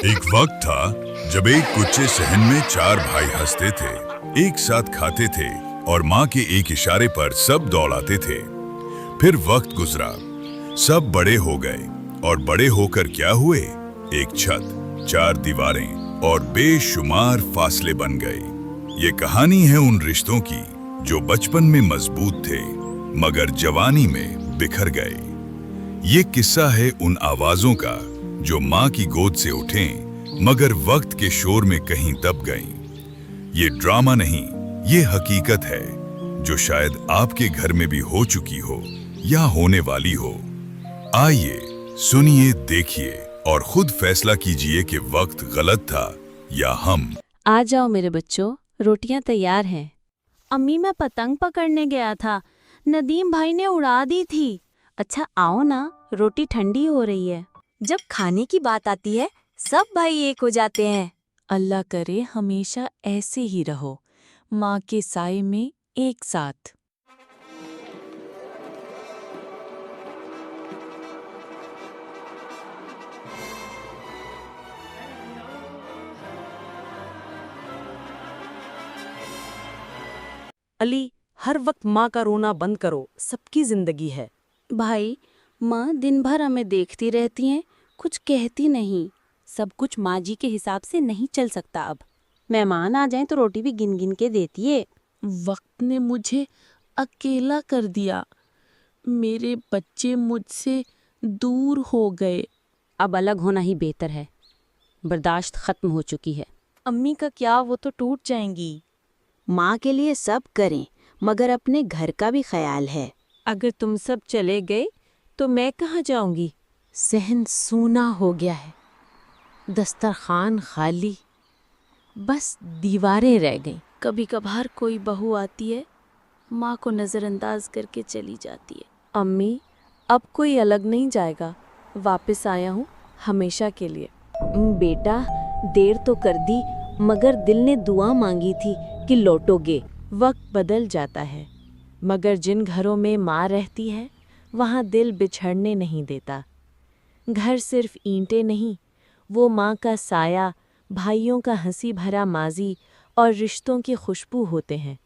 एक वक्त था जब एक कुच्चे सहन में 4 भाई हंसते थे, एक साथ खाते थे और माँ के एक इशारे पर सब दौड़ाते थे। फिर वक्त गुजरा, सब बड़े हो गए और बड़े होकर क्या हुए? एक छत, 4 दीवारें और बेशुमार फासले बन गए। ये कहानी है उन रिश्तों की जो बचपन में मजबूत थे मगर जवानी में बिखर गए। ये किस्सा है उन आवाजों का जो माँ की गोद से उठें मगर वक्त के शोर में कहीं दब गईं। ये ड्रामा नहीं, ये हकीकत है जो शायद आपके घर में भी हो चुकी हो या होने वाली हो। आइए सुनिए, देखिए और खुद फैसला कीजिए कि वक्त गलत था या हम। आ जाओ मेरे बच्चों, रोटियां तैयार हैं। अम्मी मैं पतंग पकड़ने गया था, नदीम भाई ने उड़ा दी थी। अच्छा आओ ना, रोटी ठंडी हो रही है। जब खाने की बात आती है सब भाई एक हो जाते हैं। अल्लाह करे हमेशा ऐसे ही रहो, माँ के साए में एक साथ। अली, हर वक्त माँ का रोना बंद करो, सबकी जिंदगी है। भाई, माँ दिन भर हमें देखती रहती हैं, कुछ कहती नहीं। सब कुछ माँ जी के हिसाब से नहीं चल सकता। अब मेहमान आ जाएं तो रोटी भी गिन गिन के देती है। वक्त ने मुझे अकेला कर दिया, मेरे बच्चे मुझसे दूर हो गए। अब अलग होना ही बेहतर है, बर्दाश्त खत्म हो चुकी है। अम्मी का क्या, वो तो टूट जाएंगी। माँ के लिए सब करें मगर अपने घर का भी ख्याल है। अगर तुम सब चले गए तो मैं कहाँ जाऊंगी? सहन सूना हो गया है, दस्तरखान खाली, बस दीवारें रह गईं। कभी कभार कोई बहू आती है, माँ को नज़रअंदाज करके चली जाती है। अम्मी, अब कोई अलग नहीं जाएगा, वापस आया हूँ हमेशा के लिए। बेटा, देर तो कर दी मगर दिल ने दुआ मांगी थी कि लौटोगे। वक्त बदल जाता है मगर जिन घरों में माँ रहती है वहाँ दिल बिछड़ने नहीं देता। घर सिर्फ ईंटें नहीं, वो माँ का साया, भाइयों का हंसी भरा माजी और रिश्तों की खुशबू होते हैं।